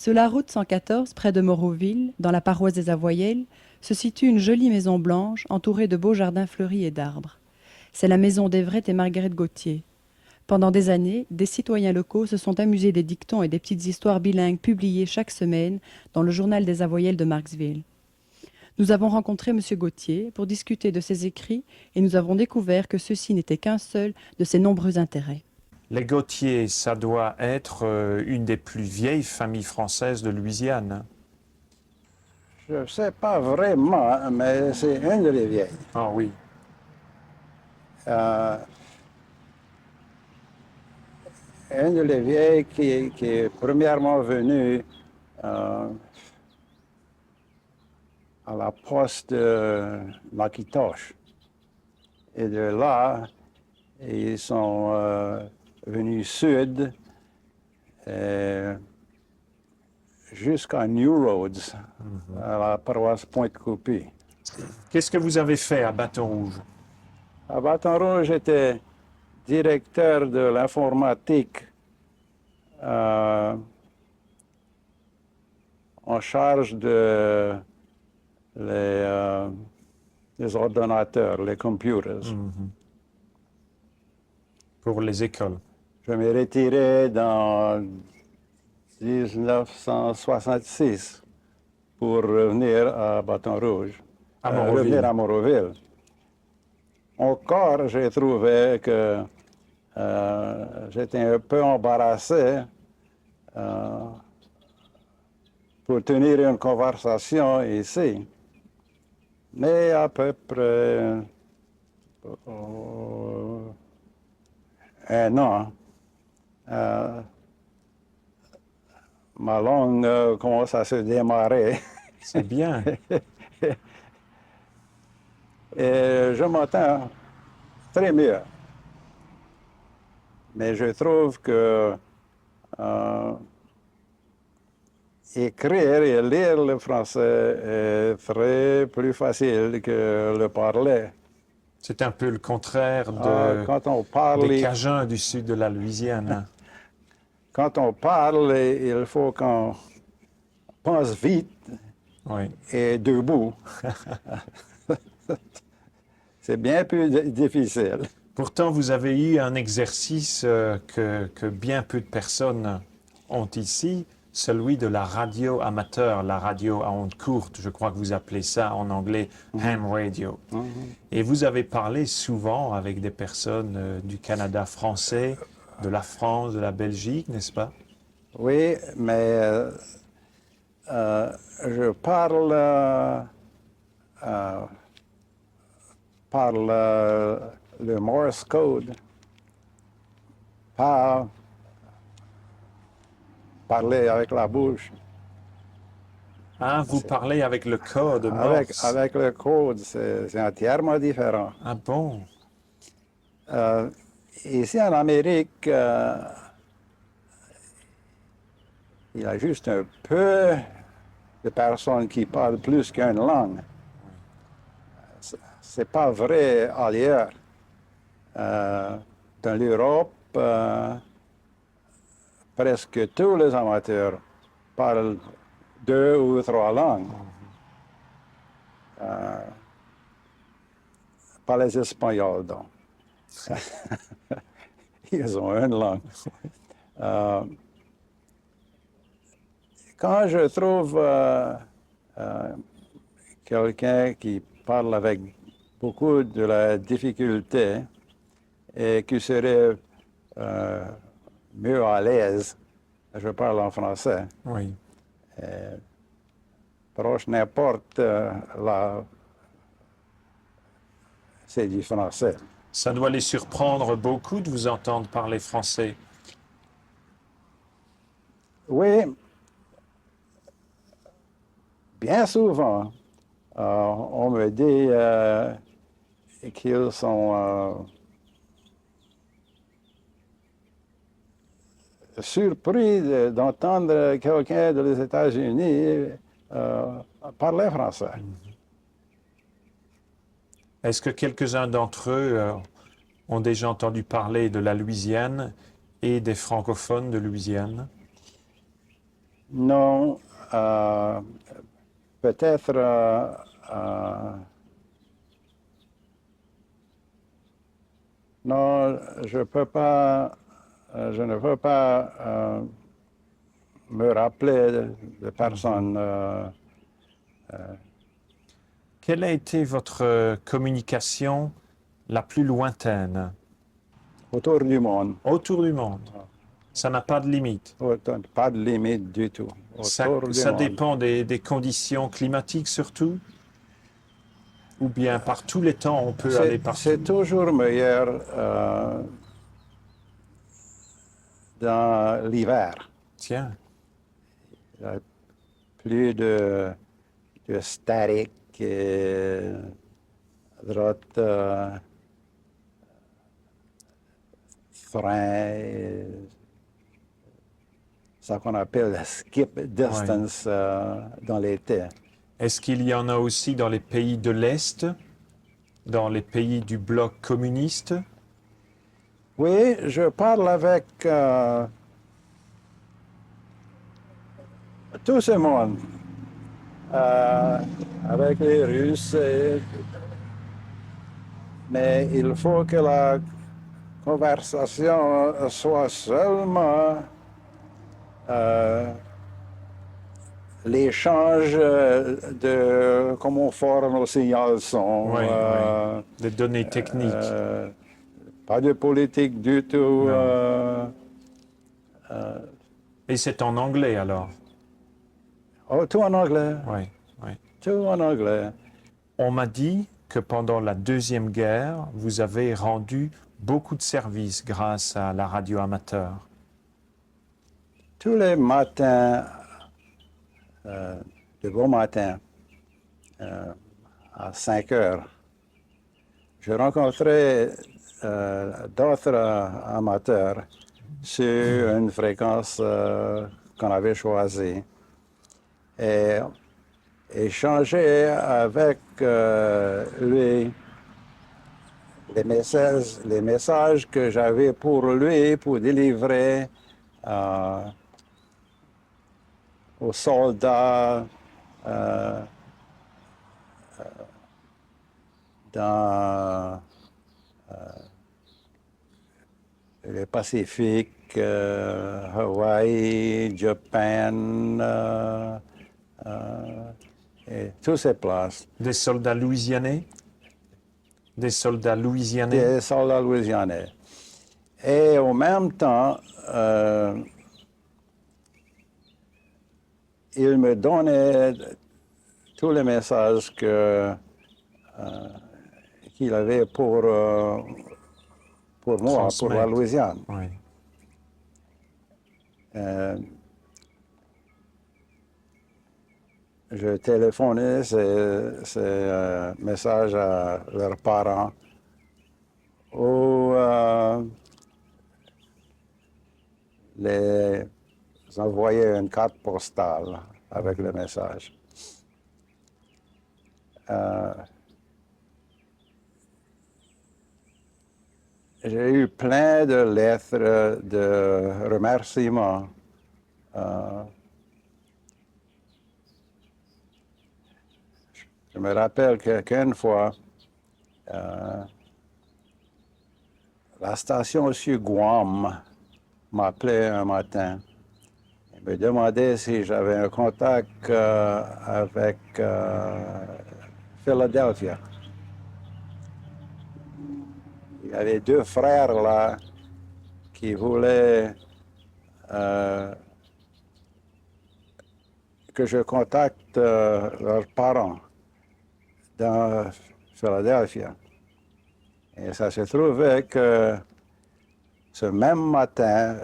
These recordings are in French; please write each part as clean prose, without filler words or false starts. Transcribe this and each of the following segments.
Sur la route 114, près de Moreauville, dans la paroisse des Avoyelles, se situe une jolie maison blanche entourée de beaux jardins fleuris et d'arbres. C'est la maison d'Everett et Marguerite Gauthier. Pendant des années, des citoyens locaux se sont amusés des dictons et des petites histoires bilingues publiées chaque semaine dans le journal des Avoyelles de Marksville. Nous avons rencontré M. Gauthier pour discuter de ses écrits et nous avons découvert que ceux-ci n'étaient qu'un seul de ses nombreux intérêts. Les Gauthier, ça doit être une des plus vieilles familles françaises de Louisiane. Je ne sais pas vraiment, mais c'est une des vieilles. Ah oui. Euh, une des vieilles qui est premièrement venue à la poste de Macintosh. Et de là, ils sont venus sud jusqu'à New Roads, à la paroisse Pointe-Coupée. Qu'est-ce que vous avez fait à Bâton Rouge? À Bâton Rouge, j'étais directeur de l'informatique en charge de les ordinateurs, les computers. Pour les écoles. Je me retiré dans 1966 pour revenir à Bâton Rouge, À Moreauville. revenir à Moreauville. Encore, j'ai trouvé que j'étais un peu embarrassé pour tenir une conversation ici. Mais à peu près un an, ma langue commence à se démarrer. C'est bien. Et je m'entends très mieux. Mais je trouve que écrire et lire le français est très plus facile que le parler. C'est un peu le contraire de, Quand on parle, des Cajuns du sud de la Louisiane. quand on parle, il faut qu'on pense vite Oui. et debout. C'est bien plus difficile. Pourtant, vous avez eu un exercice que bien peu de personnes ont ici, celui de la radio amateur, la radio à ondes courtes. Je crois que vous appelez ça en anglais ham radio. Et vous avez parlé souvent avec des personnes du Canada français, de la France, de la Belgique, n'est-ce pas? Oui, mais je parle par le Morse code, pas parler avec la bouche. Ah, vous parlez avec le code Morse. Avec le code, c'est entièrement différent. Ah bon? Ici en Amérique, il y a juste un peu de personnes qui parlent plus qu'une langue. C'est pas vrai ailleurs. Dans l'Europe, presque tous les amateurs parlent 2 ou 3 langues. Pas les Espagnols, donc. Ils ont une langue. Quand je trouve quelqu'un qui parle avec beaucoup de la difficulté et qui serait mieux à l'aise, je parle en français. Oui. Proche n'importe là, c'est du français. Ça doit les surprendre beaucoup de vous entendre parler français. Oui, bien souvent, on me dit qu'ils sont surpris d'entendre quelqu'un des États-Unis parler français. Est-ce que quelques-uns d'entre eux ont déjà entendu parler de la Louisiane et des francophones de Louisiane? Non, peut-être non, je ne peux pas me rappeler de personne. Quelle a été votre communication la plus lointaine Autour du monde. autour du monde? Ça n'a pas de limite. Pas de limite du tout. Autour du Ça monde. dépend des conditions climatiques surtout? Ou bien par tous les temps, on peut aller partout? C'est toujours meilleur dans l'hiver. Tiens, Il y a plus de statique et droite frein, ça qu'on appelle la skip distance dans l'été. est-ce qu'il y en a aussi dans les pays de l'Est, dans les pays du bloc communiste? Oui, je parle avec tout ce monde, avec les Russes, mais il faut que la conversation soit seulement l'échange de comment faire nos signaux son. Oui, des données techniques. Pas de politique du tout. Et c'est en anglais alors? Oh, tout en anglais. Oui, oui. Tout en anglais. On m'a dit que pendant la Deuxième Guerre, vous avez rendu beaucoup de services grâce à la radio amateur. Tous les matins, de beaux matins, à 5 heures, je rencontrais d'autres amateurs sur une fréquence qu'on avait choisie et échanger avec lui les messages que j'avais pour lui pour délivrer aux soldats dans le Pacifique, Hawaï, Japan, et toutes ces places. Des soldats louisianais? Des soldats louisianais? Des soldats louisianais. Et en même temps, il me donnait tous les messages qu'il avait pour moi, pour la Transmettre. Louisiane. Oui. Je téléphonais ces messages à leurs parents ou les envoyer une carte postale avec le message. J'ai eu plein de lettres de remerciements. Je me rappelle qu'une fois, la station sur Guam m'appelait un matin et me demandait si j'avais un contact avec Philadelphia. Il y avait deux frères là qui voulaient que je contacte leurs parents dans Philadelphia. Et ça se trouvait que ce même matin,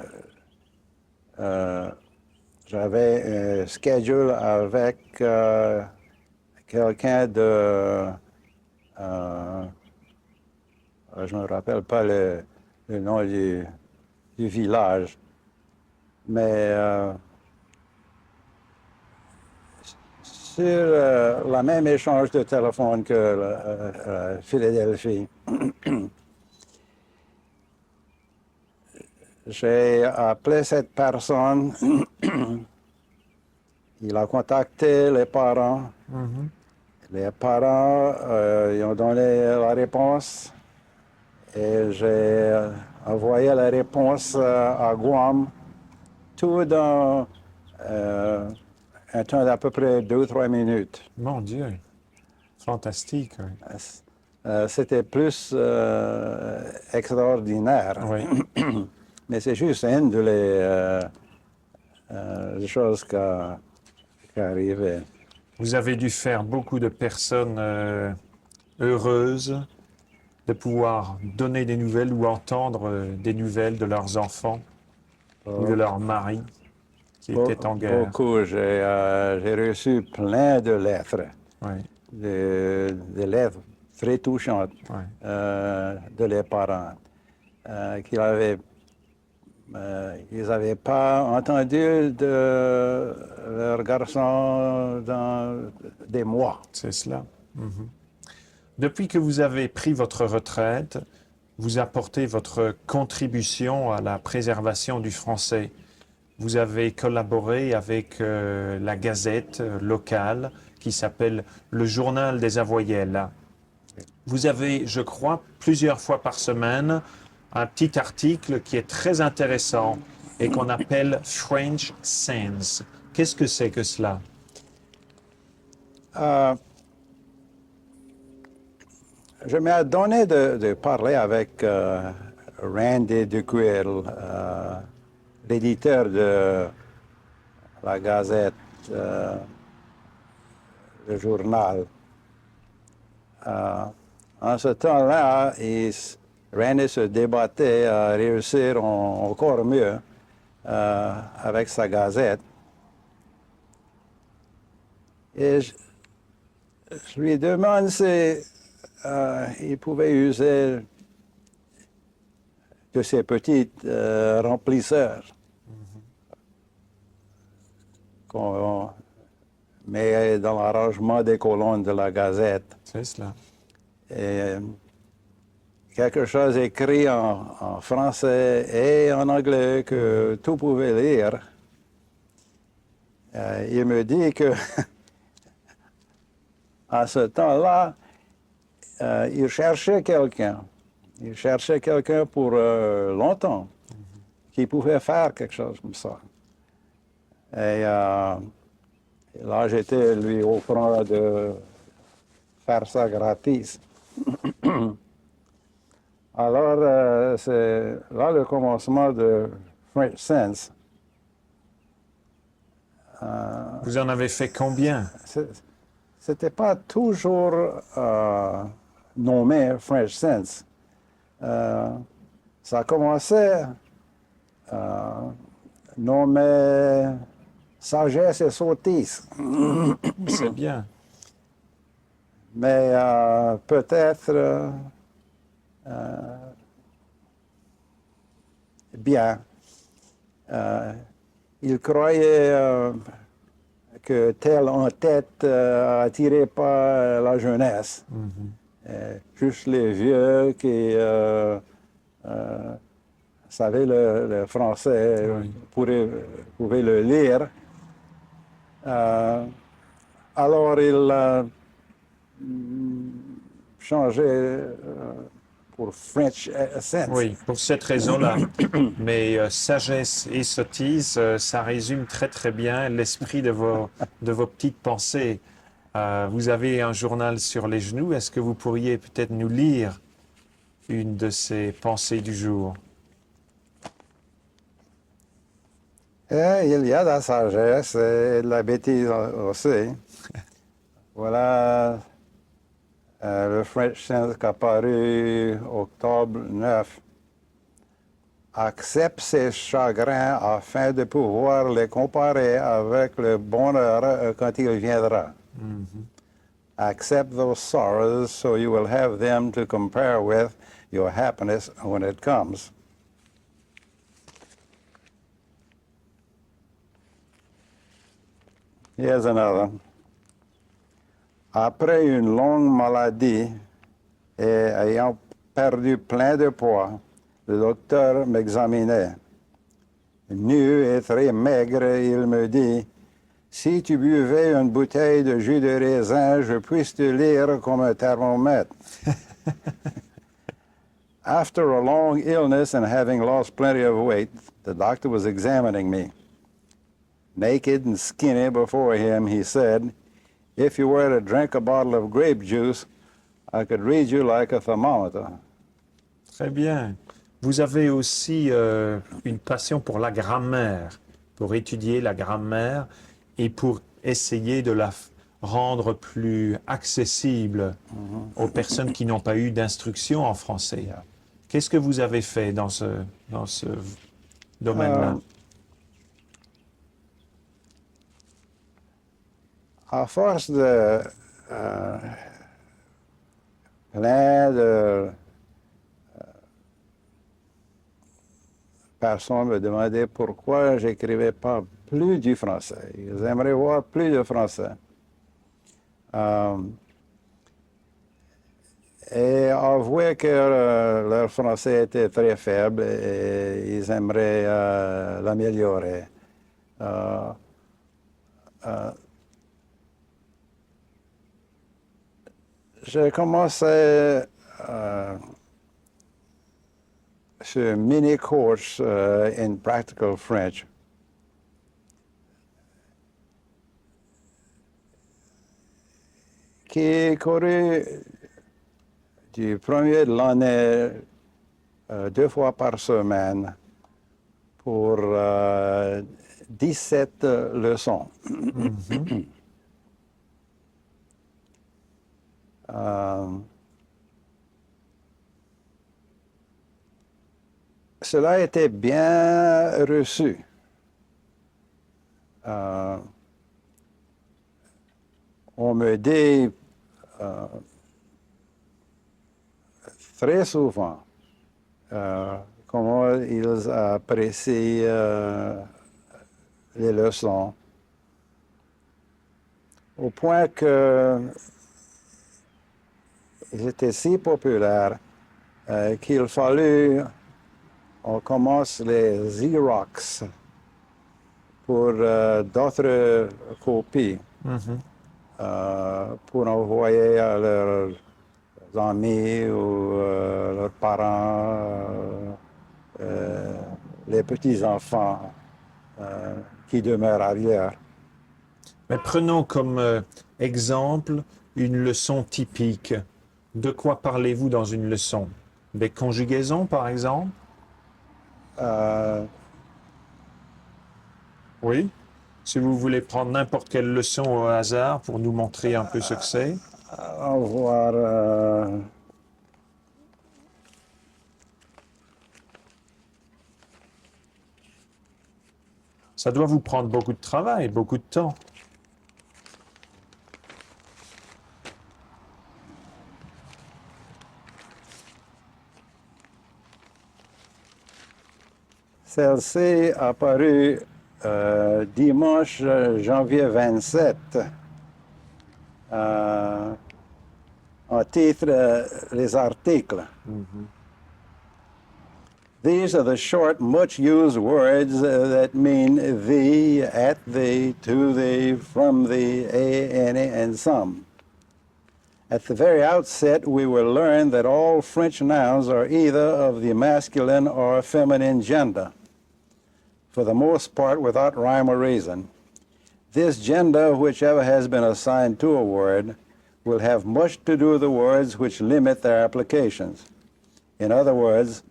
j'avais un schedule avec quelqu'un de... je ne me rappelle pas le nom du village, mais sur la même échange de téléphone que Philadelphie. J'ai appelé cette personne il a contacté les parents. Mhm. Les parents ils ont donné la réponse et j'ai envoyé la réponse à Guam, tout dans un temps d'à peu près 2 ou 3 minutes. Mon Dieu, fantastique. Oui. C'était plus extraordinaire, Oui. mais c'est juste une des choses qui arrivaient. Vous avez dû faire beaucoup de personnes heureuses de pouvoir donner des nouvelles ou entendre des nouvelles de leurs enfants ou de leur mari qui étaient en guerre. Beaucoup. J'ai reçu plein de lettres, Oui, des lettres très touchantes oui. de les parents ils n'avaient pas entendu de leur garçon dans des mois. C'est cela. Mhm. Depuis que vous avez pris votre retraite, vous apportez votre contribution à la préservation du français. Vous avez collaboré avec la gazette locale qui s'appelle le Journal des Avoyelles. Vous avez, je crois, plusieurs fois par semaine, un petit article qui est très intéressant et qu'on appelle French Sense. Qu'est-ce que c'est que cela? Je m'ai donné de parler avec Randy DeQuille, l'éditeur de la gazette, le journal. En ce temps-là, Randy se débattait à réussir encore mieux avec sa gazette. Et je lui demande si il pouvait user de ces petits remplisseurs qu'on met dans l'arrangement des colonnes de la gazette. C'est cela. Et quelque chose écrit en français et en anglais que tout pouvait lire. Il me dit que à ce temps-là, il cherchait quelqu'un. Il cherchait quelqu'un pour longtemps qui pouvait faire quelque chose comme ça. Et là, j'étais lui offrant de faire ça gratis. Alors, c'est là le commencement de French Sense. Vous en avez fait combien? C'était pas toujours nommé French Sense. Ça a commencé nommé Sagesse et Sottise. C'est bien. Mais peut-être bien. Il croyait que tel en tête attirait pas la jeunesse. Juste les vieux qui savaient le français Oui. pouvaient le lire. Alors il changeait pour French Sense. Oui, pour cette raison-là. Mais sagesse et sottise, ça résume très très bien l'esprit de vos petites pensées. Vous avez un journal sur les genoux. Est-ce que vous pourriez peut-être nous lire une de ces pensées du jour? Et il y a de la sagesse et de la bêtise aussi. Voilà le French Sense qui a paru octobre 9. Accepte ses chagrins afin de pouvoir les comparer avec le bonheur quand il viendra. Accept those sorrows so you will have them to compare with your happiness when it comes. Here's another. Après une longue maladie et ayant perdu plein de poids, le docteur m'examinait. Nu et très maigre, il me dit, Si tu buvais une bouteille de jus de raisin, je puisse te lire comme un thermomètre. After a long illness and having lost plenty of weight, the doctor was examining me. Naked and skinny before him, he said, "If you were to drink a bottle of grape juice, I could read you like a thermometer." Très bien. Vous avez aussi une passion pour la grammaire, pour étudier la grammaire et pour essayer de la rendre plus accessible aux personnes qui n'ont pas eu d'instruction en français. Qu'est-ce que vous avez fait dans ce domaine-là? À force de plein de personnes me demandaient pourquoi j'écrivais pas plus du français. Ils aimeraient voir plus de français. Et avouer que leur français était très faible et ils aimeraient l'améliorer. J'ai commencé ce mini course in practical French. Qui couru du premier de l'année 2 fois par semaine pour 17 leçons. Cela a été bien reçu. On me dit très souvent comment ils apprécient les leçons, au point que ils étaient si populaires qu'il fallut on commence les Xerox pour d'autres copies pour envoyer à leurs amis ou leurs parents, les petits-enfants qui demeurent ailleurs. Mais prenons comme exemple une leçon typique. De quoi parlez-vous dans une leçon? Des conjugaisons, par exemple? Oui. Si vous voulez prendre n'importe quelle leçon au hasard pour nous montrer un peu ce que c'est. Au revoir. Ça doit vous prendre beaucoup de travail, beaucoup de temps. Celle-ci a paru dimanche janvier 27. En titre, les articles. These are the short, much-used words that mean thee, at thee, to thee, from thee, a, any, and some. At the very outset, we will learn that all French nouns are either of the masculine or feminine gender, for the most part without rhyme or reason. This gender, whichever has been assigned to a word, will have much to do with the words which limit their applications. In other words,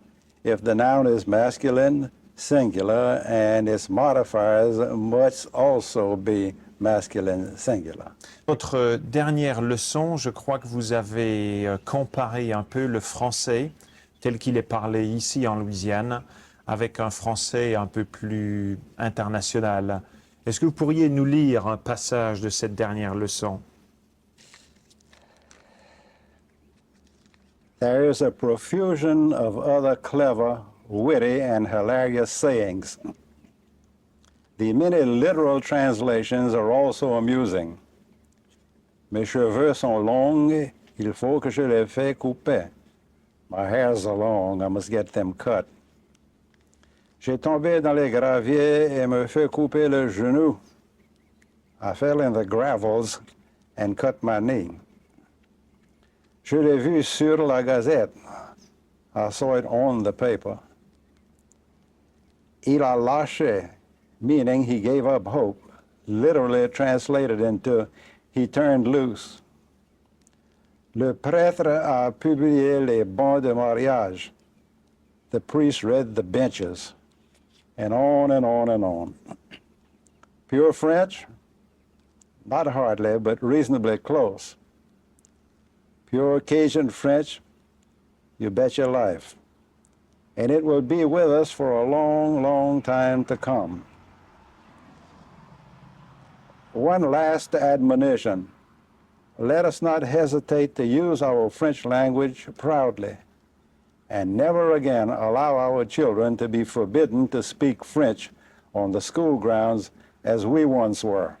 if the noun is masculine, singular, and its modifiers must also be masculine, singular. Votre dernière leçon, je crois que vous avez comparé un peu le français tel qu'il est parlé ici en Louisiane avec un français un peu plus international. Est-ce que vous pourriez nous lire un passage de cette dernière leçon? There is a profusion of other clever, witty, and hilarious sayings. The many literal translations are also amusing. Mes cheveux sont longs, il faut que je les fasse couper. My hairs are long, I must get them cut. J'ai tombé dans les graviers et me fait couper le genou. I fell in the gravels and cut my knee. Je l'ai vu sur la Gazette. I saw it on the paper. Il a lâché, meaning he gave up hope, literally translated into he turned loose. Le prêtre a publié les bans de mariage. The priest read the benches, and on and on and on. Pure French? Not hardly, but reasonably close. Pure Cajun French? You bet your life. And it will be with us for a long, long time to come. One last admonition. Let us not hesitate to use our French language proudly, and never again allow our children to be forbidden to speak French on the school grounds as we once were.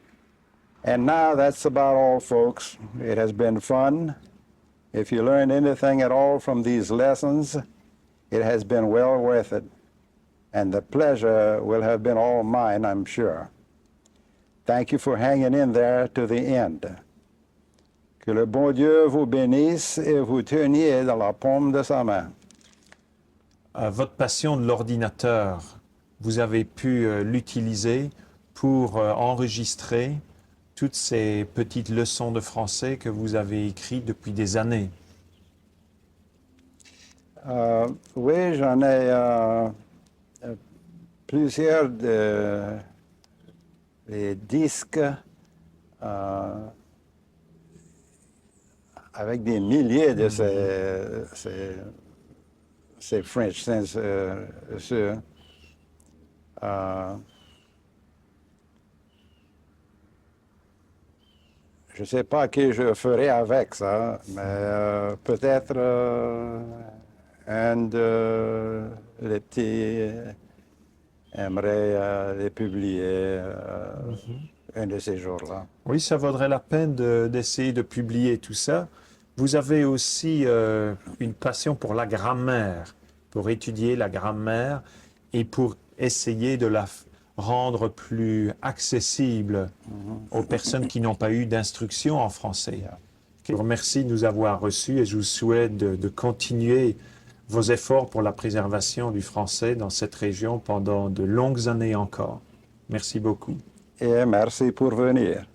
And now that's about all, folks. It has been fun. If you learned anything at all from these lessons, it has been well worth it, and the pleasure will have been all mine, I'm sure. Thank you for hanging in there to the end. Que le bon Dieu vous bénisse et vous teniez dans la paume de sa main. Votre passion de l'ordinateur, vous avez pu l'utiliser pour enregistrer toutes ces petites leçons de français que vous avez écrites depuis des années. Oui, j'en ai plusieurs les disques avec des milliers de ces French sense sur. Je ne sais pas ce que je ferai avec ça, mais peut-être un de les petits aimerait les publier un de ces jours-là. Oui, ça vaudrait la peine d'essayer de publier tout ça. Vous avez aussi une passion pour la grammaire, pour étudier la grammaire et pour essayer de la rendre plus accessible aux personnes qui n'ont pas eu d'instruction en français. Je vous remercie de nous avoir reçus et je vous souhaite de continuer vos efforts pour la préservation du français dans cette région pendant de longues années encore. Merci beaucoup. Et merci pour venir.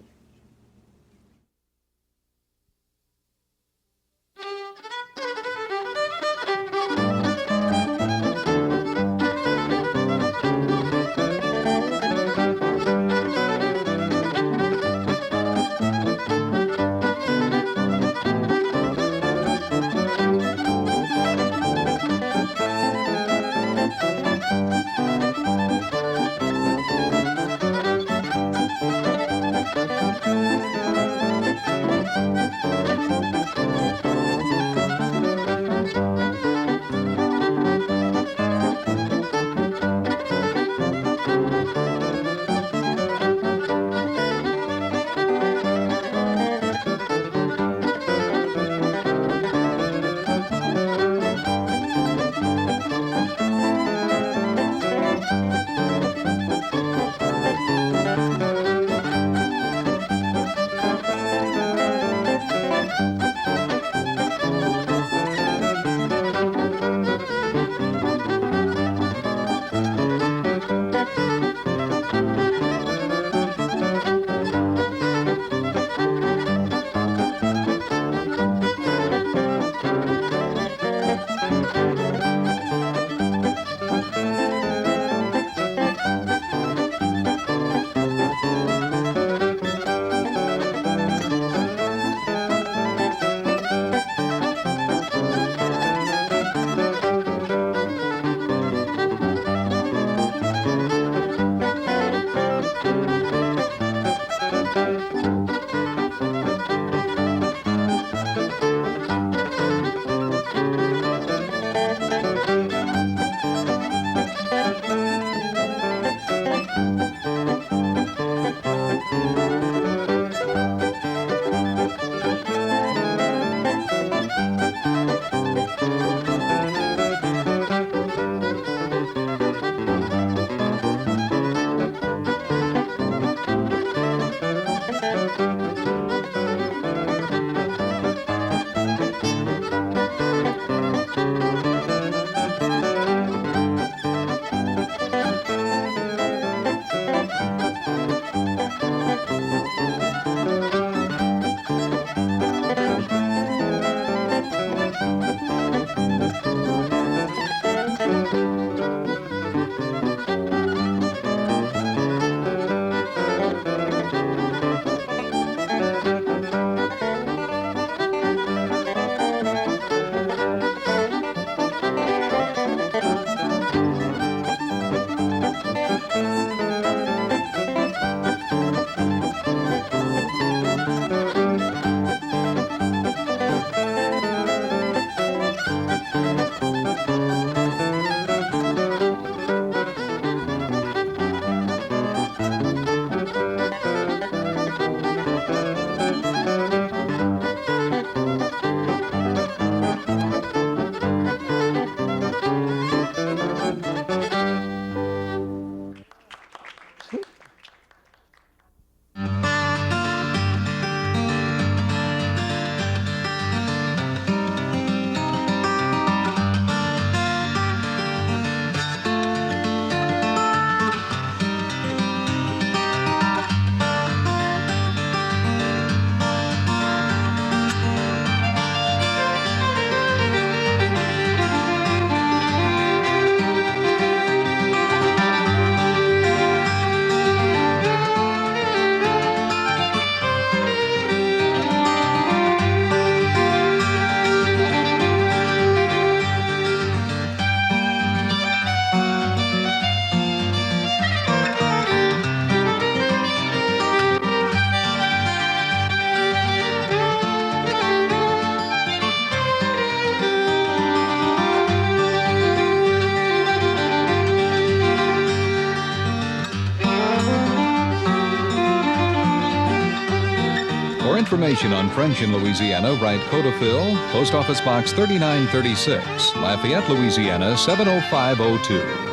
information on French in Louisiana, write Code Phil, Post Office Box 3936, Lafayette, Louisiana 70502.